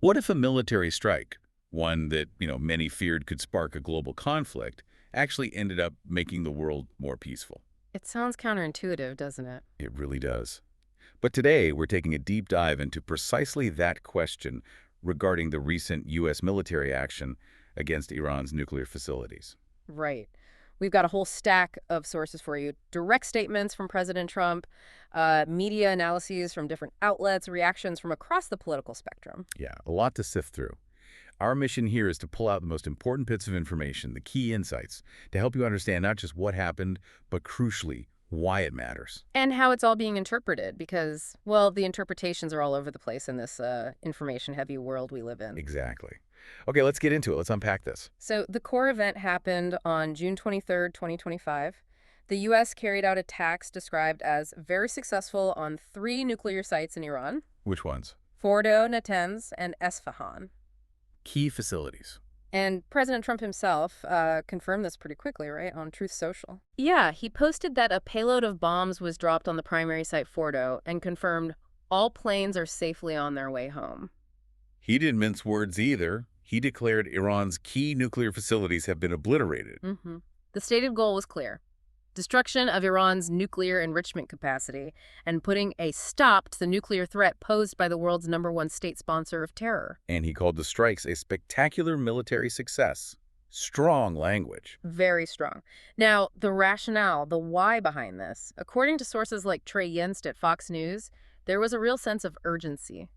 What if a military strike, one that, many feared could spark a global conflict, actually ended up making the world more peaceful? It sounds counterintuitive, doesn't it? It really does. But today, we're taking a deep dive into precisely that question regarding the recent U.S. military action against Iran's nuclear facilities. Right. We've got a whole stack of sources for you. Direct statements from President Trump, media analyses from different outlets, reactions from across the political spectrum. Yeah, a lot to sift through. Our mission here is to pull out the most important bits of information, the key insights, to help you understand not just what happened, but crucially, why it matters. And how it's all being interpreted, because, well, the interpretations are all over the place in this information-heavy world we live in. Exactly. Okay, let's get into it. Let's unpack this. So the core event happened on June 23rd, 2025. The U.S. carried out attacks described as very successful on three nuclear sites in Iran: Which ones? Fordo, Natanz, and Esfahan. Key facilities. And President Trump himself confirmed this pretty quickly, right, on Truth Social. Yeah, he posted that a payload of bombs was dropped on the primary site Fordo and confirmed all planes are safely on their way home. He didn't mince words either. He declared Iran's key nuclear facilities have been obliterated. The stated goal was clear: destruction of Iran's nuclear enrichment capacity and putting a stop to the nuclear threat posed by the world's #1 state sponsor of terror. And he called the strikes a spectacular military success. Strong language. Very strong. Now, the rationale, the why behind this, according to sources like Trey Yenst at Fox News, there was a real sense of urgency.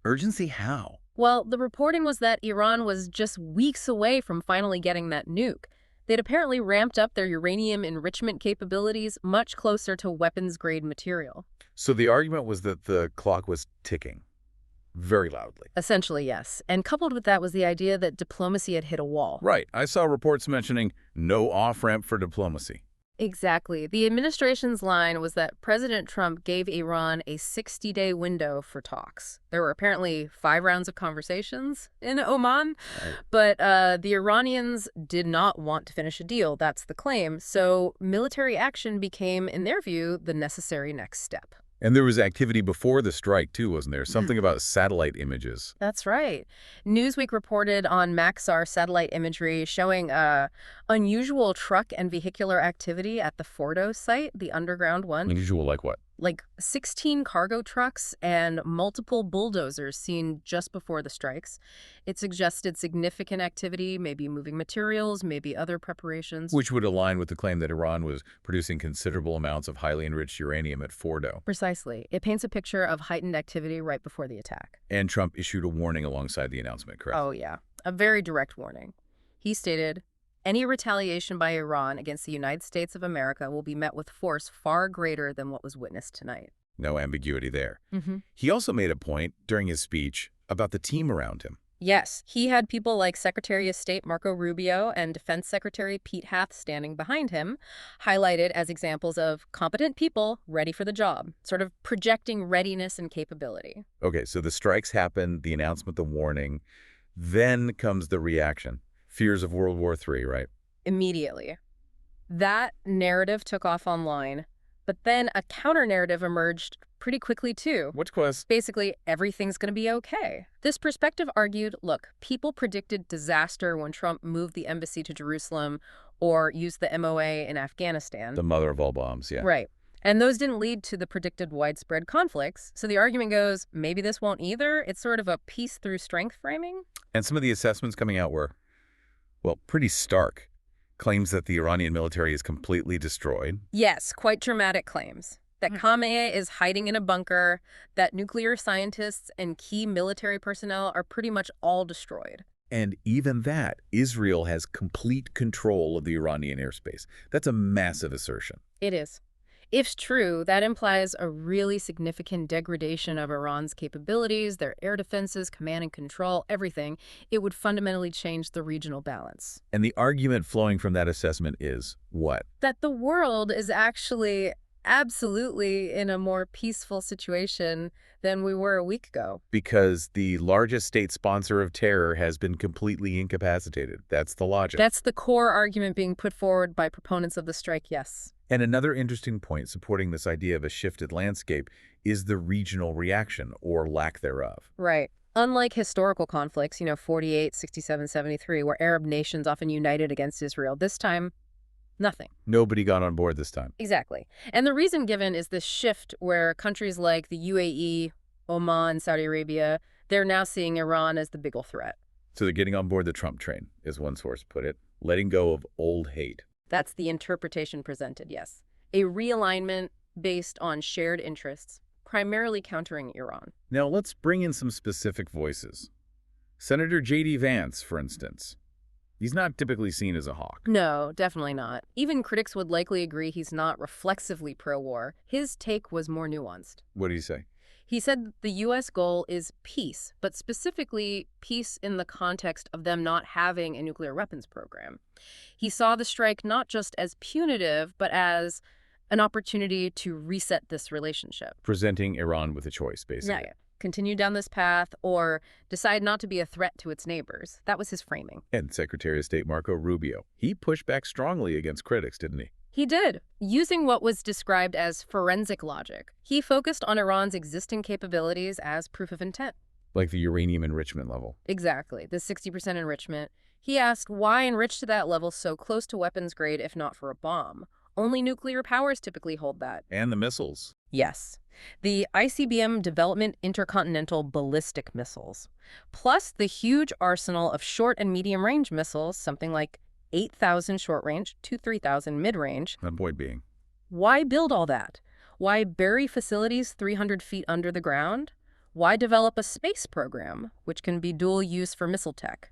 Urgency how? Well, the reporting was that Iran was just weeks away from finally getting that nuke. They'd apparently ramped up their uranium enrichment capabilities much closer to weapons-grade material. So the argument was that the clock was ticking. Very loudly. Essentially, yes. And coupled with that was the idea that diplomacy had hit a wall. Right. I saw reports mentioning no off-ramp for diplomacy. Exactly. The administration's line was that President Trump gave Iran a 60-day window for talks. There were apparently 5 rounds of conversations in Oman, Right. but the Iranians did not want to finish a deal. That's the claim. So military action became, in their view, the necessary next step. And there was activity before the strike, too, wasn't there? Something about satellite images. That's right. Newsweek reported on Maxar satellite imagery showing unusual truck and vehicular activity at the Fordo site, the underground one. Unusual like what? Like 16 cargo trucks and multiple bulldozers seen just before the strikes. It suggested significant activity, maybe moving materials, maybe other preparations. Which would align with the claim that Iran was producing considerable amounts of highly enriched uranium at Fordo. Precisely. It paints a picture of heightened activity right before the attack. And Trump issued a warning alongside the announcement, correct? Oh, yeah. A very direct warning. He stated, "Any retaliation by Iran against the United States of America will be met with force far greater than what was witnessed tonight." No ambiguity there. He also made a point during his speech about the team around him. Yes, he had people like Secretary of State Marco Rubio and Defense Secretary Pete Hath standing behind him, highlighted as examples of competent people ready for the job, sort of projecting readiness and capability. Okay, so the strikes happened, the announcement, the warning. Then comes the reaction. Fears of World War III, right? Immediately. That narrative took off online, but then a counter-narrative emerged pretty quickly, too. Which was? Basically, everything's going to be okay. This perspective argued, look, people predicted disaster when Trump moved the embassy to Jerusalem or used the MOA in Afghanistan. The mother of all bombs, yeah. Right. And those didn't lead to the predicted widespread conflicts. So the argument goes, maybe this won't either. It's sort of a peace through strength framing. And some of the assessments coming out were, well, pretty stark. Claims that the Iranian military is completely destroyed. Yes, quite dramatic claims. That Khamenei is hiding in a bunker, that nuclear scientists and key military personnel are pretty much all destroyed. And even that, Israel has complete control of the Iranian airspace. That's a massive assertion. It is. If true, that implies a really significant degradation of Iran's capabilities, their air defenses, command and control, everything. It would fundamentally change the regional balance. And the argument flowing from that assessment is what? That the world is actually absolutely in a more peaceful situation than we were a week ago. Because the largest state sponsor of terror has been completely incapacitated. That's the logic. That's the core argument being put forward by proponents of the strike, yes. And another interesting point supporting this idea of a shifted landscape is the regional reaction, or lack thereof. Right. Unlike historical conflicts, 48, 67, 73, where Arab nations often united against Israel, this time, nothing. Nobody got on board this time. Exactly. And the reason given is this shift where countries like the UAE, Oman, Saudi Arabia, they're now seeing Iran as the bigger threat. So they're getting on board the Trump train, as one source put it, letting go of old hate. That's the interpretation presented, yes. A realignment based on shared interests, primarily countering Iran. Now let's bring in some specific voices. Senator J.D. Vance, for instance. He's not typically seen as a hawk. No, definitely not. Even critics would likely agree he's not reflexively pro-war. His take was more nuanced. What did he say? He said the U.S. goal is peace, but specifically peace in the context of them not having a nuclear weapons program. He saw the strike not just as punitive, but as an opportunity to reset this relationship. Presenting Iran with a choice, basically. Yeah. Continue down this path or decide not to be a threat to its neighbors. That was his framing. And Secretary of State Marco Rubio, he pushed back strongly against critics, didn't he? He did, using what was described as forensic logic. He focused on Iran's existing capabilities as proof of intent. Like the uranium enrichment level. Exactly, the 60% enrichment. He asked why enrich to that level so close to weapons grade if not for a bomb? Only nuclear powers typically hold that. And the missiles. Yes. The ICBM development intercontinental ballistic missiles, plus the huge arsenal of short and medium-range missiles, something like 8,000 short-range to 3,000 mid-range. That point being. Why build all that? Why bury facilities 300 feet under the ground? Why develop a space program, which can be dual use for missile tech?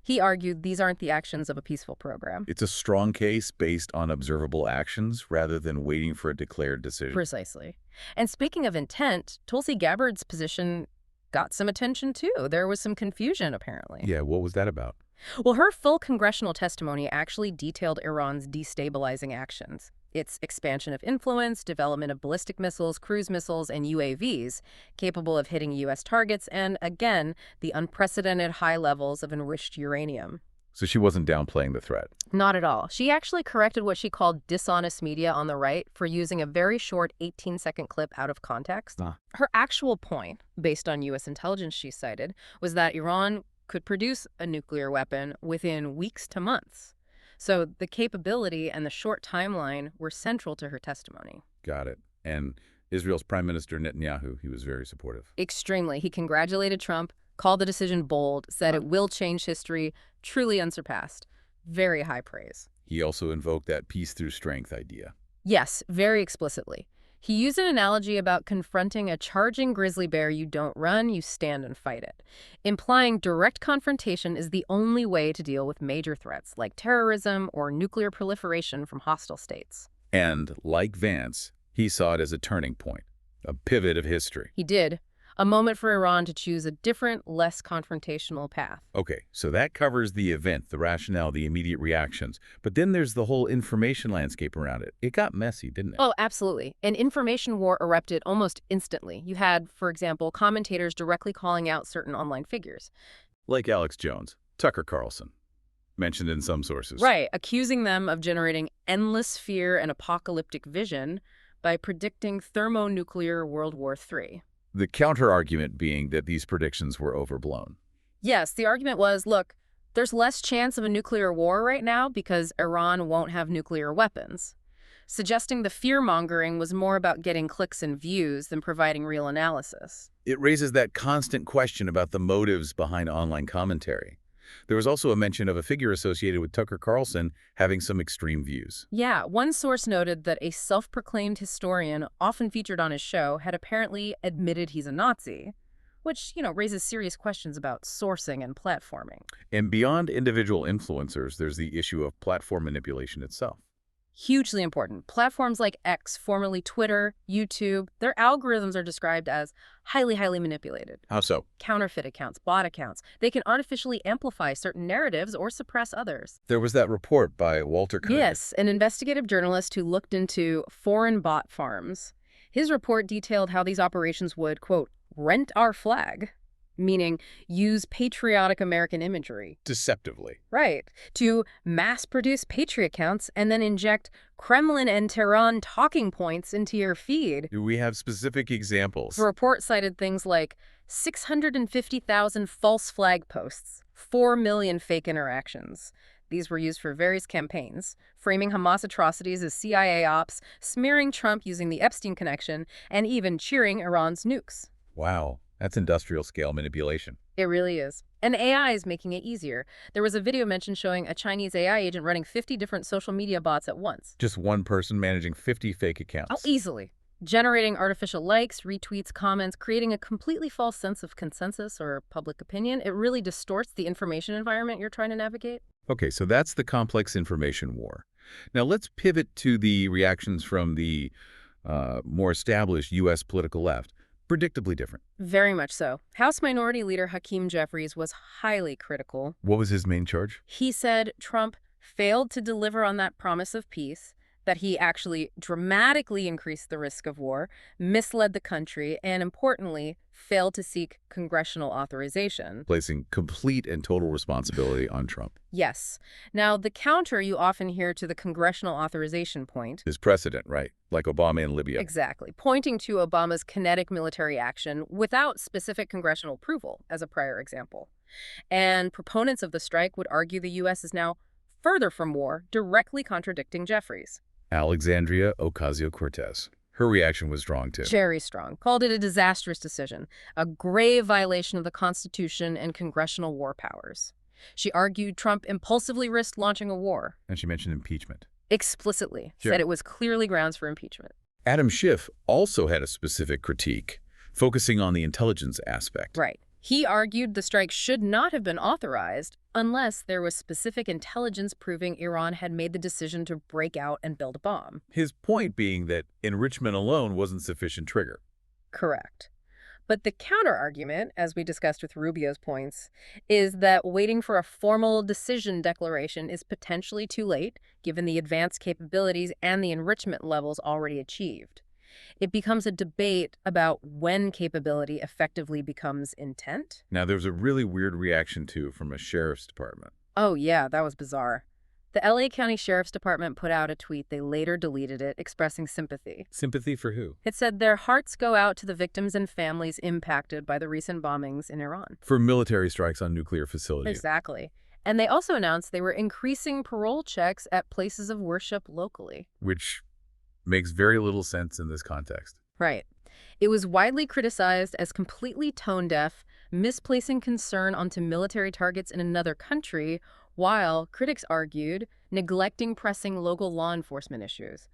He argued these aren't the actions of a peaceful program. It's a strong case based on observable actions rather than waiting for a declared decision. Precisely. And speaking of intent, Tulsi Gabbard's position got some attention too. There was some confusion, apparently. Yeah, what was that about? Well, her full congressional testimony actually detailed Iran's destabilizing actions. Its expansion of influence, development of ballistic missiles, cruise missiles, and UAVs capable of hitting U.S. targets, and, again, the unprecedented high levels of enriched uranium. So she wasn't downplaying the threat. Not at all. She actually corrected what she called dishonest media on the right for using a very short 18-second clip out of context. Her actual point, based on U.S. intelligence she cited, was that Iran could produce a nuclear weapon within weeks to months. So the capability and the short timeline were central to her testimony. Got it. And Israel's Prime Minister Netanyahu, he was very supportive. Extremely. He congratulated Trump, called the decision bold, said it will change history, truly unsurpassed. Very high praise. He also invoked that peace through strength idea. Yes, very explicitly. He used an analogy about confronting a charging grizzly bear. You don't run, you stand and fight it, implying direct confrontation is the only way to deal with major threats like terrorism or nuclear proliferation from hostile states. And, like Vance, he saw it as a turning point, a pivot of history. He did. A moment for Iran to choose a different, less confrontational path. Okay, so that covers the event, the rationale, the immediate reactions. But then there's the whole information landscape around it. It got messy, didn't it? Oh, absolutely. An information war erupted almost instantly. You had, for example, commentators directly calling out certain online figures. Like Alex Jones, Tucker Carlson, mentioned in some sources. Right, accusing them of generating endless fear and apocalyptic vision by predicting thermonuclear World War III. The counter-argument being that these predictions were overblown. Yes, the argument was, look, there's less chance of a nuclear war right now because Iran won't have nuclear weapons, suggesting the fear-mongering was more about getting clicks and views than providing real analysis. It raises that constant question about the motives behind online commentary. There was also a mention of a figure associated with Tucker Carlson having some extreme views. Yeah, one source noted that a self-proclaimed historian, often featured on his show, had apparently admitted he's a Nazi, which, raises serious questions about sourcing and platforming. And beyond individual influencers, there's the issue of platform manipulation itself. Hugely important. Platforms like X, formerly Twitter, YouTube, their algorithms are described as highly, highly manipulated. How so? Counterfeit accounts, bot accounts. They can artificially amplify certain narratives or suppress others. There was that report by Walter Koenig. Yes, an investigative journalist who looked into foreign bot farms. His report detailed how these operations would, quote, rent our flag. meaning use patriotic American imagery. Deceptively. Right. To mass-produce Patriot accounts and then inject Kremlin and Tehran talking points into your feed. Do we have specific The examples? report cited things like 650,000 false flag posts, 4 million fake interactions. These were used for various campaigns, framing Hamas atrocities as CIA ops, smearing Trump using the Epstein connection, and even cheering Iran's nukes. Wow, that's industrial scale manipulation. It really is. And AI is making it easier. There was a video mentioned showing a Chinese AI agent running 50 different social media bots at once. Just one person managing 50 fake Oh, accounts. easily. Generating artificial likes, retweets, comments, creating a completely false sense of consensus or public opinion. It really distorts the information environment you're trying to navigate. Okay, so that's the complex information war. Now let's pivot to the reactions from the more established U.S. political left. Predictably different. Very much so. House Minority Leader Hakeem Jeffries was highly critical. What was his main charge? He said Trump failed to deliver on that promise of peace, that he actually dramatically increased the risk of war, misled the country, and importantly, failed to seek congressional authorization. Placing complete and total responsibility on Trump. Yes. Now, the counter you often hear to the congressional authorization point. His precedent, right? Like Obama in Libya. Exactly. Pointing to Obama's kinetic military action without specific congressional approval as a prior example. And proponents of the strike would argue the U.S. is now further from war, directly contradicting Jeffries. Alexandria Ocasio-Cortez. Her reaction was strong, too. Very strong. Called it a disastrous decision, a grave violation of the Constitution and congressional war powers. She argued Trump impulsively risked launching a war. And she mentioned impeachment. Explicitly Sure. said it was clearly grounds for impeachment. Adam Schiff also had a specific critique, focusing on the intelligence aspect. Right. He argued the strike should not have been authorized unless there was specific intelligence proving Iran had made the decision to break out and build a bomb. His point being that enrichment alone wasn't sufficient trigger. Correct. But the counter-argument, as we discussed with Rubio's points, is that waiting for a formal decision declaration is potentially too late, given the advanced capabilities and the enrichment levels already achieved. It becomes a debate about when capability effectively becomes intent. Now, there was a really weird reaction, too, from a sheriff's department. Oh, yeah, that was bizarre. The L.A. County Sheriff's Department put out a tweet. They later deleted it, expressing sympathy. Sympathy for who? It said their hearts go out to the victims and families impacted by the recent bombings in Iran. For military strikes on nuclear facilities. Exactly. And they also announced they were increasing parole checks at places of worship locally. Which makes very little sense in this context. Right. It was widely criticized as completely tone-deaf, misplacing concern onto military targets in another country, while critics argued neglecting pressing local law enforcement issues.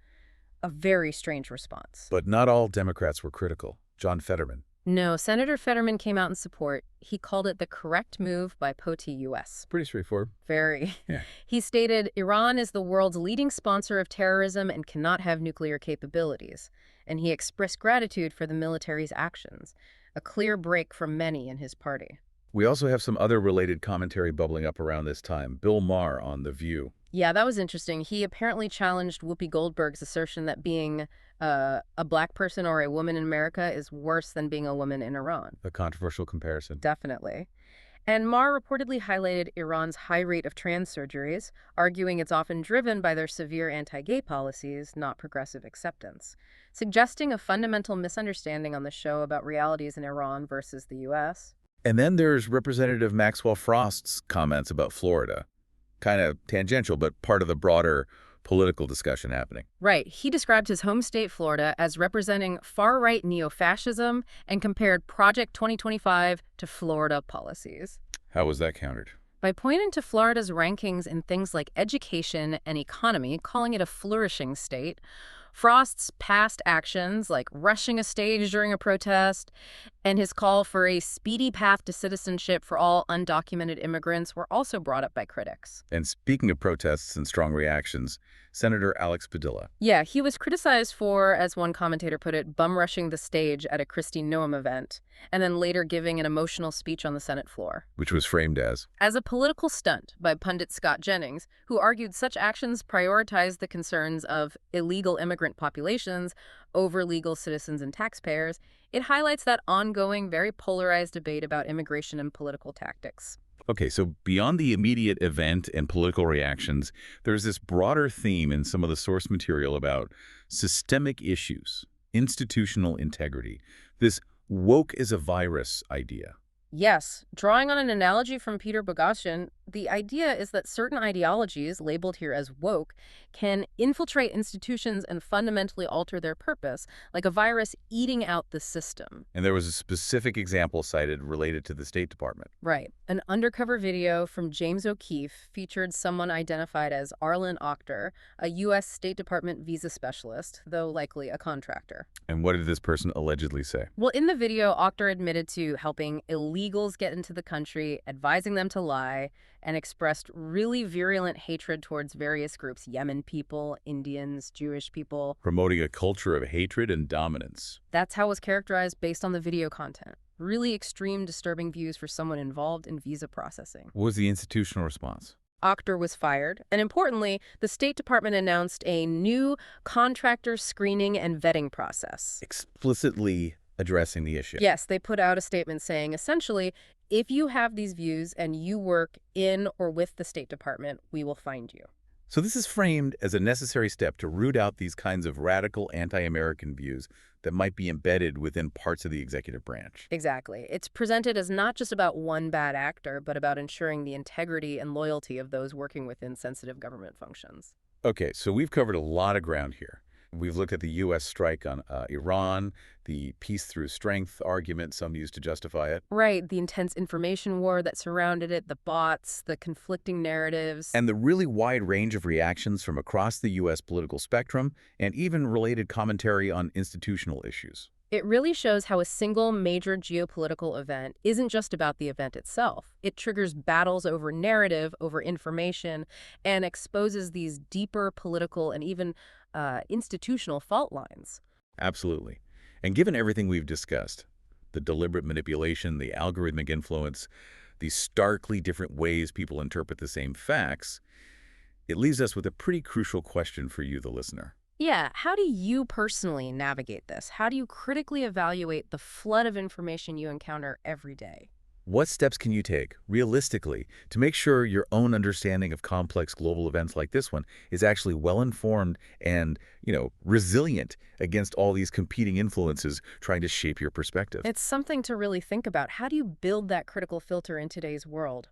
A very strange response. But not all Democrats were critical. John Fetterman. No, Senator Fetterman came out in support. He called it the correct move by POTI U.S. Pretty straightforward. Very. Yeah. He stated, Iran is the world's leading sponsor of terrorism and cannot have nuclear capabilities. And he expressed gratitude for the military's actions, a clear break from many in his party. We also have some other related commentary bubbling up around this time. Bill Maher on The View. Yeah, that was interesting. He apparently challenged Whoopi Goldberg's assertion that being a black person or a woman in America is worse than being a woman in Iran. A controversial comparison. Definitely. And Maher reportedly highlighted Iran's high rate of trans surgeries, arguing it's often driven by their severe anti-gay policies, not progressive acceptance, suggesting a fundamental misunderstanding on the show about realities in Iran versus the U.S. And then there's Representative Maxwell Frost's comments about Florida. Kind of tangential, but part of the broader political discussion happening. Right. He described his home state, Florida, as representing far-right neo-fascism and compared Project 2025 to Florida policies. How was that countered? By pointing to Florida's rankings in things like education and economy, calling it a flourishing state, Frost's past actions, like rushing a stage during a protest, and his call for a speedy path to citizenship for all undocumented immigrants were also brought up by critics. And speaking of protests and strong reactions, Senator Alex Padilla. Yeah, he was criticized for, as one commentator put it, bum-rushing the stage at a Kristi Noem event, and then later giving an emotional speech on the Senate floor. Which was framed as a political stunt by pundit Scott Jennings, who argued such actions prioritize the concerns of illegal immigration immigrant populations over legal citizens and taxpayers, it highlights that ongoing, very polarized debate about immigration and political tactics. Okay, so beyond the immediate event and political reactions, there's this broader theme in some of the source material about systemic issues, institutional integrity, this woke is a virus idea. Yes, drawing on an analogy from Peter Boghossian, the idea is that certain ideologies, labeled here as woke, can infiltrate institutions and fundamentally alter their purpose, like a virus eating out the system. And there was a specific example cited related to the State Department. Right. An undercover video from James O'Keefe featured someone identified as Arlen Octor, a U.S. State Department visa specialist, though likely a contractor. And what did this person allegedly say? Well, in the video, Octor admitted to helping illegals get into the country, advising them to lie, and expressed really virulent hatred towards various groups: Yemen people, Indians, Jewish people. Promoting a culture of hatred and dominance. That's how it was characterized based on the video content. Really extreme, disturbing views for someone involved in visa processing. What was the institutional response? Octor was fired, and importantly, the State Department announced a new contractor screening and vetting process. Explicitly addressing the issue. Yes, they put out a statement saying, essentially, if you have these views and you work in or with the State Department, we will find you. So this is framed as a necessary step to root out these kinds of radical anti-American views that might be embedded within parts of the executive branch. Exactly. It's presented as not just about one bad actor, but about ensuring the integrity and loyalty of those working within sensitive government functions. Okay, so we've covered a lot of ground here. We've looked at the U.S. strike on Iran, the peace through strength argument some use to justify it, Right, the intense information war that surrounded it, the bots, the conflicting narratives. and the really wide range of reactions from across the U.S. political spectrum, and even related commentary on institutional issues. It really shows how a single major geopolitical event isn't just about the event itself. It triggers battles over narrative, over information, and exposes these deeper political and even institutional fault lines. Absolutely. And given everything we've discussed, the deliberate manipulation, the algorithmic influence, the starkly different ways people interpret the same facts, it leaves us with a pretty crucial question for you, the listener. Yeah, how do you personally navigate this? How do you critically evaluate the flood of information you encounter every day? What steps can you take, realistically, to make sure your own understanding of complex global events like this one is actually well-informed and, resilient against all these competing influences trying to shape your perspective? It's something to really think about. How do you build that critical filter in today's world?